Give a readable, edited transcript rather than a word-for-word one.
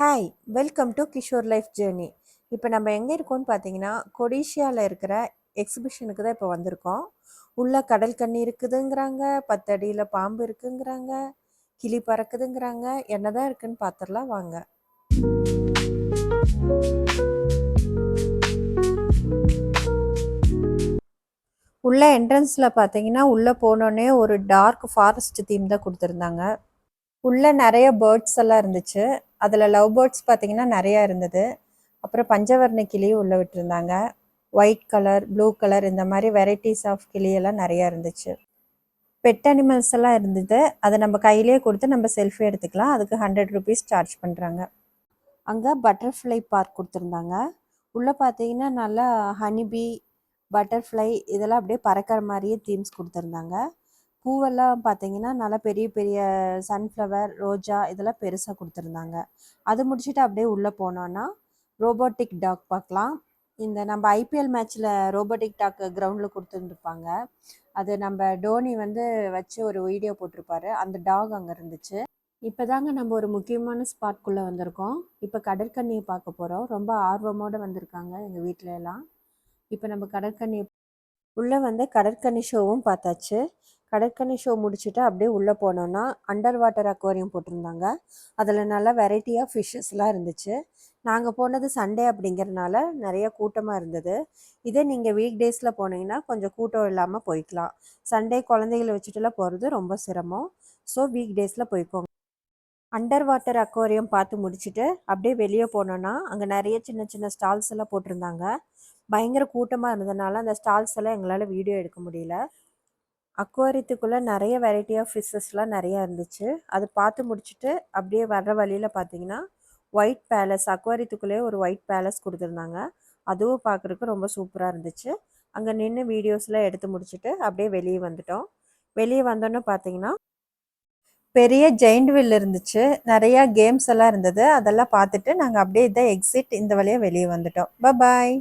Hi, welcome to Kishore life journey. இப்போ நம்ம எங்கே இருக்கோம்னு பார்த்தீங்கன்னா, கொடிஷியாவில் இருக்கிற எக்ஸிபிஷனுக்கு தான் இப்போ வந்திருக்கோம். உள்ள கடல் கன்னி இருக்குதுங்கிறாங்க, 10 அடியில் பாம்பு இருக்குங்கிறாங்க, கிளி பறக்குதுங்கிறாங்க. என்னதான் இருக்குன்னு பார்த்துடலாம் வாங்க. உள்ள என்ட்ரன்ஸில் பார்த்தீங்கன்னா, உள்ளே போனோடனே ஒரு டார்க் ஃபாரஸ்ட் தீம் தான் கொடுத்துருந்தாங்க. உள்ள நிறைய பேர்ட்ஸ் எல்லாம் இருந்துச்சு. அதில் லவ் பேர்ட்ஸ் பார்த்தீங்கன்னா நிறையா இருந்தது. அப்புறம் பஞ்சவர்ண கிளியும் உள்ளே விட்டுருந்தாங்க. ஒயிட் கலர், ப்ளூ கலர் இந்த மாதிரி வெரைட்டிஸ் ஆஃப் கிளியெல்லாம் நிறையா இருந்துச்சு. பெட் அனிமல்ஸ் எல்லாம் இருந்தது. அதை நம்ம கையிலேயே கொடுத்து நம்ம செல்ஃபி எடுத்துக்கலாம். அதுக்கு 100 ருபீஸ் சார்ஜ் பண்ணுறாங்க. அங்கே பட்டர்ஃப்ளை பார்க் கொடுத்துருந்தாங்க. உள்ளே பார்த்தீங்கன்னா நல்லா ஹனிபி, பட்டர்ஃப்ளை இதெல்லாம் அப்படியே பறக்கிற மாதிரியே தீம்ஸ் கொடுத்துருந்தாங்க. பூவெல்லாம் பார்த்தீங்கன்னா நல்லா பெரிய பெரிய சன்ஃப்ளவர், ரோஜா இதெல்லாம் பெருசாக கொடுத்துருந்தாங்க. அது முடிச்சுட்டு அப்படியே உள்ளே போனோன்னா ரோபோட்டிக் டாக் பார்க்கலாம். இந்த நம்ம ஐபிஎல் மேட்ச்சில் ரோபோட்டிக் டாக் கிரவுண்டில் கொடுத்துருந்துருப்பாங்க. அது நம்ம டோனி வந்து வச்சு ஒரு வீடியோ போட்டிருப்பாரு. அந்த டாக் அங்கே இருந்துச்சு. இப்போ தாங்க நம்ம ஒரு முக்கியமான ஸ்பாட்குள்ளே வந்திருக்கோம். இப்போ கடற்கன்னியை பார்க்க போகிறோம். ரொம்ப ஆர்வமோடு வந்திருக்காங்க எங்கள் வீட்டில எல்லாம். இப்போ நம்ம கடற்கன்னி உள்ளே வந்து கடற்கன்னி ஷோவும் பார்த்தாச்சு. கடற்கன்னி ஷோ முடிச்சுட்டு அப்படியே உள்ளே போனோன்னா அண்டர் வாட்டர் அக்வாரியம் போட்டிருந்தாங்க. அதில் நல்லா வெரைட்டி ஆஃப் ஃபிஷ்ஷஸ்லாம் இருந்துச்சு. நாங்கள் போனது சண்டே அப்படிங்கிறனால நிறைய கூட்டமாக இருந்தது. இதே நீங்கள் வீக் டேஸில் போனீங்கன்னா கொஞ்சம் கூட்டம் இல்லாமல் போய்க்கலாம். சண்டே குழந்தைகளை வச்சுட்டுலாம் போகிறது ரொம்ப சிரமம். ஸோ வீக் டேஸில் போய்க்கோங்க. அண்டர் வாட்டர் அக்வாரியம் பார்த்து முடிச்சுட்டு அப்படியே வெளியே போனோன்னா அங்கே நிறைய சின்ன சின்ன ஸ்டால்ஸ் எல்லாம் போட்டிருந்தாங்க. பயங்கர கூட்டமாக இருந்ததுனால அந்த ஸ்டால்ஸ் எல்லாம் எங்களால் வீடியோ எடுக்க முடியல. அக்வாரியத்துக்குள்ளே நிறைய வெரைட்டி ஆஃப் ஃபிஷ்ஷஸ்லாம் நிறையா இருந்துச்சு. அது பார்த்து முடிச்சுட்டு அப்படியே வர்ற வழியில் பார்த்தீங்கன்னா ஒயிட் பேலஸ், அக்வாரியத்துக்குள்ளேயே ஒரு ஒயிட் பேலஸ் கொடுத்துருந்தாங்க. அதுவும் பார்க்குறதுக்கு ரொம்ப சூப்பராக இருந்துச்சு. அங்கே நின்று வீடியோஸ்லாம் எடுத்து முடிச்சுட்டு அப்படியே வெளியே வந்துட்டோம். வெளியே வந்தோன்னே பார்த்தீங்கன்னா பெரிய ஜெயிண்ட் வில் இருந்துச்சு. நிறையா கேம்ஸ் எல்லாம் இருந்தது. அதெல்லாம் பார்த்துட்டு நாங்கள் அப்படியே இதை எக்ஸிட் இந்த வழியாக வெளியே வந்துட்டோம். பாய்.